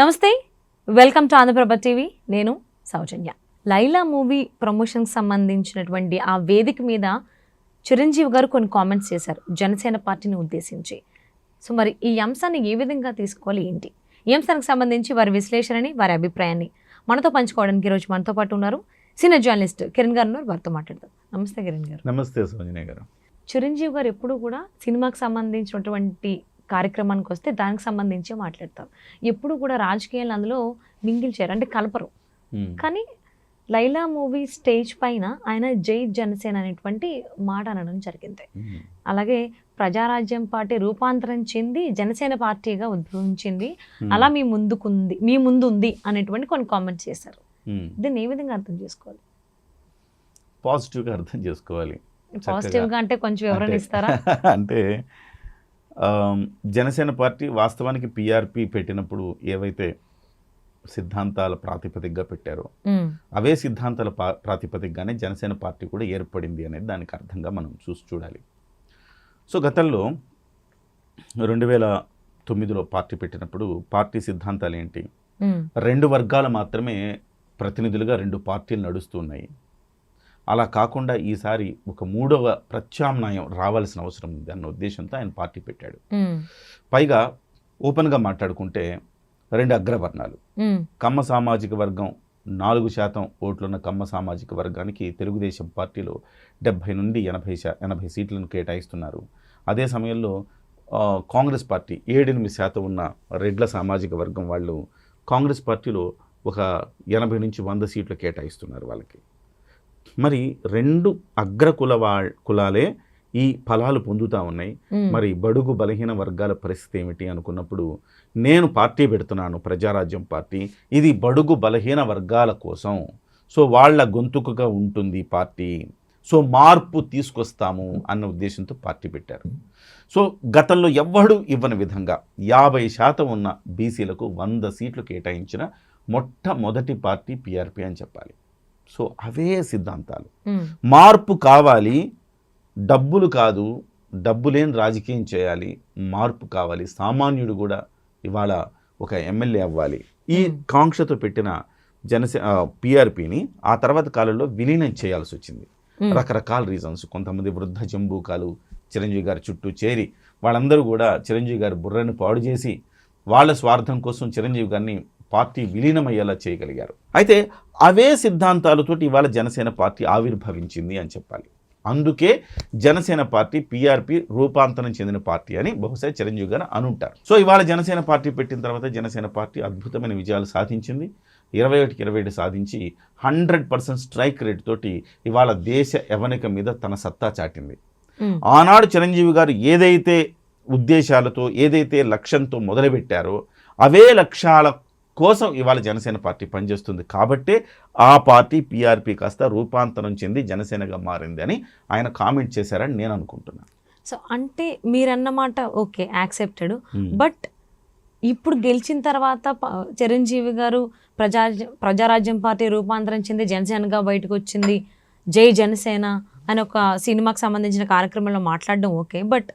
నమస్తే, welcome to Andhraprabha TV. నేను సౌజన్య. Laila movie ప్రమోషన్కి సంబంధించినటువంటి ఆ వేదిక మీద చిరంజీవి గారు కొన్ని కామెంట్స్ చేశారు జనసేన పార్టీని ఉద్దేశించి. సో మరి ఈ అంశాన్ని ఏ విధంగా తీసుకోవాలి ఏంటి, ఈ అంశానికి సంబంధించి వారి విశ్లేషణని, వారి అభిప్రాయాన్ని మనతో పంచుకోవడానికి ఈరోజు మనతో పాటు ఉన్నారు సీనియర్ జర్నలిస్ట్ కిరణ్ గారు. వారితో మాట్లాడతాం. నమస్తే కిరణ్ గారు. నమస్తే సౌజన్య గారు. చిరంజీవి గారు ఎప్పుడు కూడా సినిమాకి సంబంధించినటువంటి కార్యక్రమానికి వస్తే దానికి సంబంధించి మాట్లాడతారు. ఎప్పుడు కూడా రాజకీయాలు అందులో మింగిల్ చేయరు, అంటే కలపరు. కానీ లైలా మూవీ స్టేజ్ పైన ఆయన జై జనసేన అనేటువంటి మాట అనడం జరిగింది. అలాగే ప్రజారాజ్యం పార్టీ రూపాంతరం చెంది జనసేన పార్టీగా ఉద్భవించింది, అలా మీ ముందు ఉంది అనేటువంటి కొన్ని కామెంట్స్ చేశారు. దీన్ని ఏ విధంగా అర్థం చేసుకోవాలి? పాజిటివ్గా అర్థం చేసుకోవాలి. పాజిటివ్గా అంటే కొంచెం వివరణ ఇస్తారా? అంటే జనసేన పార్టీ వాస్తవానికి పిఆర్పి పెట్టినప్పుడు ఏవైతే సిద్ధాంతాల ప్రాతిపదికగా పెట్టారో అవే సిద్ధాంతాల ప్రాతిపదికగానే జనసేన పార్టీ కూడా ఏర్పడింది అనేది దానికి అర్థంగా మనం చూడాలి. సో గతంలో 2009లో పార్టీ పెట్టినప్పుడు పార్టీ సిద్ధాంతాలు ఏంటి? 2 వర్గాలు మాత్రమే ప్రతినిధులుగా 2 పార్టీలు నడుస్తున్నాయి. అలా కాకుండా ఈసారి ఒక 3వ ప్రత్యామ్నాయం రావాల్సిన అవసరం ఉంది అన్న ఉద్దేశంతో ఆయన పార్టీ పెట్టాడు. పైగా ఓపెన్గా మాట్లాడుకుంటే 2 అగ్రవర్ణాలు, కమ్మ సామాజిక వర్గం 4% ఓట్లున్న కమ్మ సామాజిక వర్గానికి తెలుగుదేశం పార్టీలో 70 నుండి 80 సీట్లను కేటాయిస్తున్నారు. అదే సమయంలో కాంగ్రెస్ పార్టీ 7-8% ఉన్న రెడ్ల సామాజిక వర్గం వాళ్ళు కాంగ్రెస్ పార్టీలో ఒక 80 నుంచి 100 సీట్లు కేటాయిస్తున్నారు వాళ్ళకి. మరి 2 అగ్ర కులాలే ఈ ఫలాలు పొందుతూ ఉన్నాయి. మరి బడుగు బలహీన వర్గాల పరిస్థితి ఏమిటి అనుకున్నప్పుడు నేను పార్టీ పెడుతున్నాను, ప్రజారాజ్యం పార్టీ. ఇది బడుగు బలహీన వర్గాల కోసం, సో వాళ్ళ గొంతుకుగా ఉంటుంది పార్టీ, సో మార్పు తీసుకొస్తాము అన్న ఉద్దేశంతో పార్టీ పెట్టారు. సో గతంలో ఎవ్వడూ ఇవ్వని విధంగా 50% ఉన్న బీసీలకు 100 సీట్లు కేటాయించిన మొట్టమొదటి పార్టీ పిఆర్పి అని చెప్పాలి. సో అవే సిద్ధాంతాలు. మార్పు కావాలి, డబ్బులు కాదు, డబ్బు లేని రాజకీయం చేయాలి, మార్పు కావాలి, సామాన్యుడు కూడా ఇవాళ ఒక ఎమ్మెల్యే అవ్వాలి. ఈ కాంక్షతో పెట్టిన పిఆర్పిని ఆ తర్వాత కాలంలో విలీనం చేయాల్సి వచ్చింది. రకరకాల రీజన్స్. కొంతమంది వృద్ధ జంబూకాలు చిరంజీవి గారి చుట్టూ చేరి వాళ్ళందరూ కూడా చిరంజీవి గారి బుర్రని పాడు చేసి వాళ్ళ స్వార్థం కోసం చిరంజీవి గారిని పార్టీ విలీనమయ్యేలా చేయగలిగారు. అయితే అవే సిద్ధాంతాలతోటి ఇవాళ జనసేన పార్టీ ఆవిర్భవించింది అని చెప్పాలి. అందుకే జనసేన పార్టీ పిఆర్పి రూపాంతరం చెందిన పార్టీ అని బహుశా చిరంజీవి గారు అనుంటారు. సో ఇవాళ జనసేన పార్టీ పెట్టిన తర్వాత జనసేన పార్టీ అద్భుతమైన విజయాలు సాధించింది. 21 సాధించి 100% స్ట్రైక్ రేట్ తోటి ఇవాళ దేశ యవనిక మీద తన సత్తా చాటింది. ఆనాడు చిరంజీవి గారు ఏదైతే ఉద్దేశాలతో, ఏదైతే లక్ష్యంతో మొదలుపెట్టారో అవే లక్ష్యాల కోసం ఇవాళ జనసేన పార్టీ పనిచేస్తుంది. కాబట్టే ఆ పార్టీ పిఆర్పి కాస్త రూపాంతరం చెంది జనసేనగా మారింది అని ఆయన కామెంట్ చేశారని నేను అనుకుంటున్నాను. సో అంటే మీరన్నమాట ఓకే, యాక్సెప్టెడ్. బట్ ఇప్పుడు గెలిచిన తర్వాత చిరంజీవి గారు ప్రజారాజ్యం పార్టీ రూపాంతరం చెంది జనసేనగా బయటకు వచ్చింది, జై జనసేన అని ఒక సినిమాకి సంబంధించిన కార్యక్రమంలో మాట్లాడడం ఓకే. బట్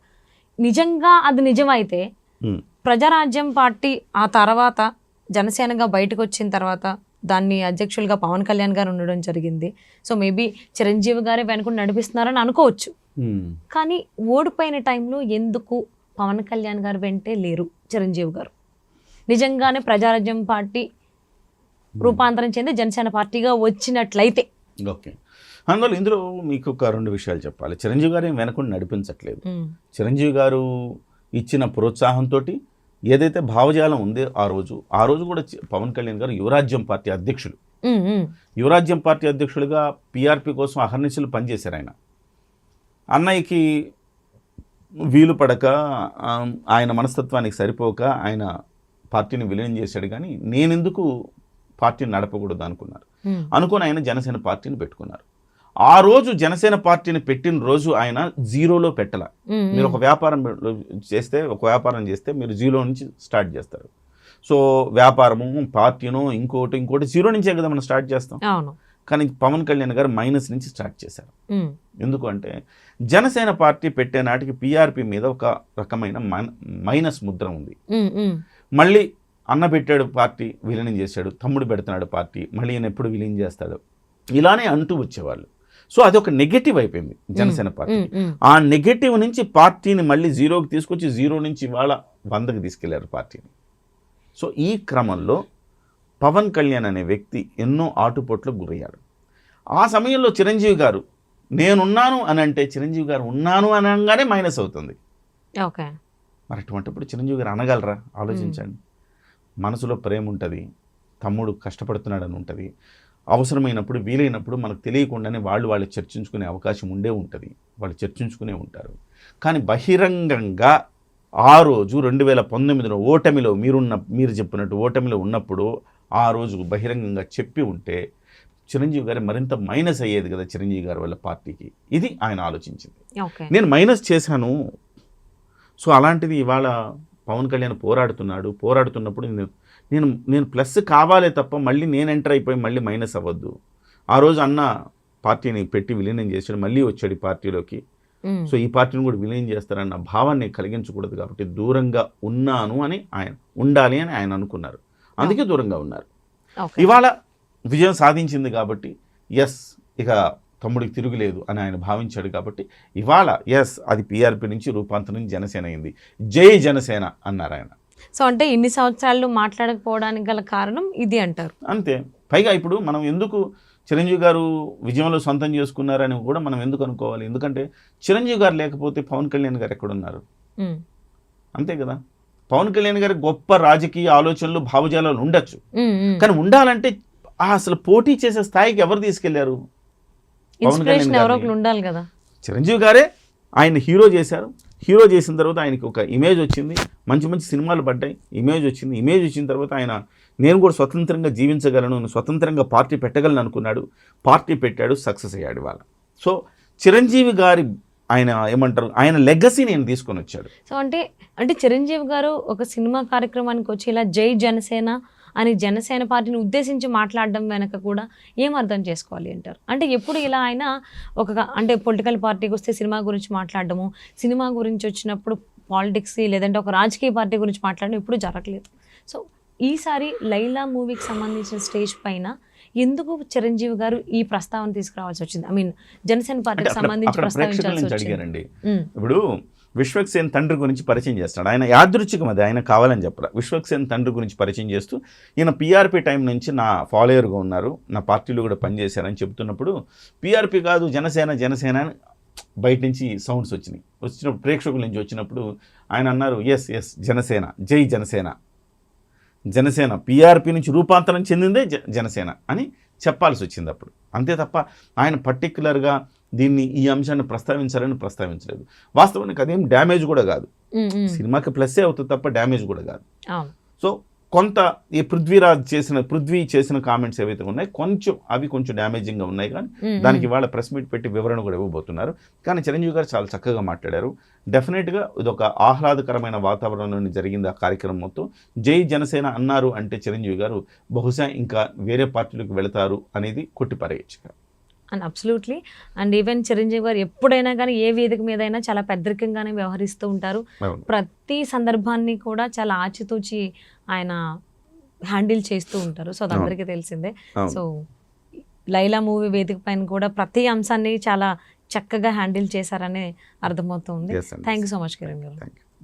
నిజంగా అది నిజమైతే ప్రజారాజ్యం పార్టీ ఆ తర్వాత జనసేనగా బయటకు వచ్చిన తర్వాత దాన్ని అధ్యక్షులుగా పవన్ కళ్యాణ్ గారు ఉండడం జరిగింది. సో మేబీ చిరంజీవి గారే వెనుకొని నడిపిస్తున్నారని అనుకోవచ్చు. కానీ ఓడిపోయిన టైంలో ఎందుకు పవన్ కళ్యాణ్ గారు వెంటే లేరు చిరంజీవి గారు? నిజంగానే ప్రజారాజ్యం పార్టీ రూపాంతరం చెంది జనసేన పార్టీగా వచ్చినట్లయితే ఓకే. అందులో ఇందులో మీకు ఒక 2 విషయాలు చెప్పాలి. చిరంజీవి గారు ఏం వెనకుండా నడిపించట్లేదు. చిరంజీవి గారు ఇచ్చిన ప్రోత్సాహంతో ఏదైతే భావజాలం ఉందో ఆ రోజు కూడా పవన్ కళ్యాణ్ గారు యువరాజ్యం పార్టీ అధ్యక్షులు. యువరాజ్యం పార్టీ అధ్యక్షులుగా పిఆర్పి కోసం అహర్నిశలు పనిచేశారు. ఆయన అన్నయ్యకి వీలు పడక, ఆయన మనస్తత్వానికి సరిపోక ఆయన పార్టీని విలీనం చేశాడు. కానీ నేనెందుకు పార్టీని నడపకూడదు అనుకుని ఆయన జనసేన పార్టీని పెట్టుకున్నారు. ఆ రోజు జనసేన పార్టీని పెట్టిన రోజు ఆయన జీరోలో పెట్టాల. మీరు ఒక వ్యాపారం చేస్తే మీరు జీరో నుంచి స్టార్ట్ చేస్తారు. సో వ్యాపారము, పార్టీను, ఇంకోటి జీరో నుంచే కదా మనం స్టార్ట్ చేస్తాం. కానీ పవన్ కళ్యాణ్ గారు మైనస్ నుంచి స్టార్ట్ చేశారు. ఎందుకు అంటే జనసేన పార్టీ పెట్టే నాటికి పిఆర్పి మీద ఒక రకమైన మైనస్ ముద్ర ఉంది. మళ్ళీ అన్న పెట్టాడు పార్టీ విలీనం చేశాడు, తమ్ముడు పెడుతున్నాడు పార్టీ, మళ్ళీ ఈయన ఎప్పుడు విలీనం చేస్తాడు, ఇలానే అంటూ వచ్చేవాళ్ళు. సో అది ఒక నెగటివ్ అయిపోయింది జనసేన పార్టీ. ఆ నెగటివ్ నుంచి పార్టీని మళ్ళీ జీరోకి తీసుకొచ్చి జీరో నుంచి ఇవాళ 100కి తీసుకెళ్లారు పార్టీని. సో ఈ క్రమంలో పవన్ కళ్యాణ్ అనే వ్యక్తి ఎన్నో ఆటుపోట్లకు గురయ్యాడు. ఆ సమయంలో చిరంజీవి గారు నేనున్నాను అని అంటే చిరంజీవి గారు ఉన్నాను అనగానే మైనస్ అవుతుంది. ఓకే, మరి అటువంటిప్పుడు చిరంజీవి గారు అనగలరా? ఆలోచించండి. మనసులో ప్రేమ ఉంటుంది, తమ్ముడు కష్టపడుతున్నాడని ఉంటుంది, అవసరమైనప్పుడు వీలైనప్పుడు మనకు తెలియకుండానే వాళ్ళు చర్చించుకునే అవకాశం ఉంటుంది, వాళ్ళు చర్చించుకునే ఉంటారు. కానీ బహిరంగంగా ఆ రోజు 2019లో ఓటమిలో మీరు చెప్పినట్టు ఓటమిలో ఉన్నప్పుడు ఆ రోజు బహిరంగంగా చెప్పి ఉంటే చిరంజీవి గారు మరింత మైనస్ అయ్యేది కదా చిరంజీవి గారి వల్ల పార్టీకి. ఇది ఆయన ఆలోచించింది. నేను మైనస్ చేశాను, సో అలాంటిది ఇవాళ పవన్ కళ్యాణ్ పోరాడుతున్నప్పుడు నేను ప్లస్ కావాలే తప్ప మళ్ళీ నేను ఎంటర్ అయిపోయి మళ్ళీ మైనస్ అవ్వద్దు. ఆ రోజు అన్న పార్టీని పెట్టి విలీనం చేశాడు, మళ్ళీ వచ్చాడు ఈ పార్టీలోకి, సో ఈ పార్టీని కూడా విలీనం చేస్తారన్న భావాన్ని కలిగించకూడదు కాబట్టి దూరంగా ఉన్నాను అని ఉండాలి అని ఆయన అనుకున్నారు, అందుకే దూరంగా ఉన్నారు. ఇవాళ విజయం సాధించింది కాబట్టి ఎస్ ఇక తమ్ముడికి తిరుగులేదు అని ఆయన భావించాడు కాబట్టి ఇవాళ ఎస్ అది పీఆర్పీ నుంచి రూపాంతరం జనసేన అయింది, జై జనసేన అన్నారు ఆయన. సో అంటే ఇన్ని సంవత్సరాలు మాట్లాడకపోవడానికి గల కారణం ఇది అంటారు. అంతే. పైగా ఇప్పుడు మనం ఎందుకు చిరంజీవి గారు విజయంలో సొంతం చేసుకున్నారని కూడా మనం ఎందుకు అనుకోవాలి? ఎందుకంటే చిరంజీవి గారు లేకపోతే పవన్ కళ్యాణ్ గారు ఎక్కడున్నారు? అంతే కదా. పవన్ కళ్యాణ్ గారి గొప్ప రాజకీయ ఆలోచనలు భావజాలాలు ఉండొచ్చు, కానీ ఉండాలంటే అసలు పోటీ చేసే స్థాయికి ఎవరు తీసుకెళ్లారు? పవన్ కళ్యాణ్ ఉండాలి కదా. చిరంజీవి గారే ఆయన హీరో చేశారు, హీరో చేసిన తర్వాత ఆయనకి ఒక ఇమేజ్ వచ్చింది, మంచి మంచి సినిమాలు పడ్డాయి, ఇమేజ్ వచ్చిన తర్వాత ఆయన నేను కూడా స్వతంత్రంగా జీవించగలను, స్వతంత్రంగా పార్టీ పెట్టగలను అనుకున్నాడు, పార్టీ పెట్టాడు, సక్సెస్ అయ్యాడు ఇవాళ. సో చిరంజీవి గారి ఆయన లెగసీ నేను తీసుకొని వచ్చాడు. సో అంటే చిరంజీవి గారు ఒక సినిమా కార్యక్రమానికి వచ్చి ఇలా జై జనసేన అని జనసేన పార్టీని ఉద్దేశించి మాట్లాడడం వెనక కూడా ఏం అర్థం చేసుకోవాలి అంటారు? అంటే ఎప్పుడు ఇలా ఆయన అంటే పొలిటికల్ పార్టీకి వస్తే సినిమా గురించి మాట్లాడడము, సినిమా గురించి వచ్చినప్పుడు పాలిటిక్స్ లేదంటే ఒక రాజకీయ పార్టీ గురించి మాట్లాడడం ఎప్పుడు జరగలేదు. సో ఈసారి లైలా మూవీకి సంబంధించిన స్టేజ్ పైన ఎందుకు చిరంజీవి గారు ఈ ప్రస్తావన తీసుకురావాల్సి వచ్చింది? ఐ మీన్ జనసేన పార్టీకి సంబంధించి ప్రస్తావించాల్సి వచ్చింది. ఇప్పుడు విశ్వక్సేన్ తండ్రి గురించి పరిచయం చేస్తాడు ఆయన, యాదృచ్ఛికం అది, ఆయన కావాలని చెప్పరా. విశ్వక్సేన్ తండ్రి గురించి పరిచయం చేస్తూ ఈయన పీఆర్పీ టైం నుంచి నా ఫాలోయర్గా ఉన్నారు, నా పార్టీలో కూడా పనిచేశారని చెప్తున్నప్పుడు పీఆర్పీ కాదు జనసేన అని బయట నుంచి సౌండ్స్ వచ్చినప్పుడు ప్రేక్షకుల నుంచి వచ్చినప్పుడు ఆయన అన్నారు ఎస్ జనసేన, జై జనసేన పీఆర్పీ నుంచి రూపాంతరం చెందిందే జనసేన అని చెప్పాల్సి వచ్చింది అప్పుడు. అంతే తప్ప ఆయన పర్టిక్యులర్గా ఈ అంశాన్ని ప్రస్తావించలేదు. వాస్తవానికి అదేం డ్యామేజ్ కూడా కాదు, సినిమాకి ప్లస్సే అవుతుంది తప్ప డ్యామేజ్ కూడా కాదు. సో కొంత ఈ పృథ్వీ చేసిన కామెంట్స్ ఏవైతే ఉన్నాయి కొంచెం డ్యామేజింగ్గా ఉన్నాయి, కానీ దానికి ఇవాళ ప్రెస్ మీట్ పెట్టి వివరణ కూడా ఇవ్వబోతున్నారు. కానీ చిరంజీవి గారు చాలా చక్కగా మాట్లాడారు. డెఫినెట్గా ఇదొక ఆహ్లాదకరమైన వాతావరణంలో జరిగింది ఆ కార్యక్రమం మొత్తం. జై జనసేన అన్నారు అంటే చిరంజీవి గారు బహుశా ఇంకా వేరే పార్టీలకు వెళతారు అనేది కొట్టిపారేయచ్చు. And absolutely. And even Chiranjeevi garu ఎప్పుడైనా కానీ ఏ వేదిక మీద అయినా చాలా పెద్దరికంగానే వ్యవహరిస్తూ ఉంటారు. ప్రతి సందర్భాన్ని కూడా చాలా ఆచితూచి ఆయన హ్యాండిల్ చేస్తూ ఉంటారు. సో అది అందరికీ తెలిసిందే. సో లైలా మూవీ వేదిక పైన కూడా ప్రతి అంశాన్ని చాలా చక్కగా హ్యాండిల్ చేశారని అర్థమవుతుంది. Thank you so much Kiran గారు.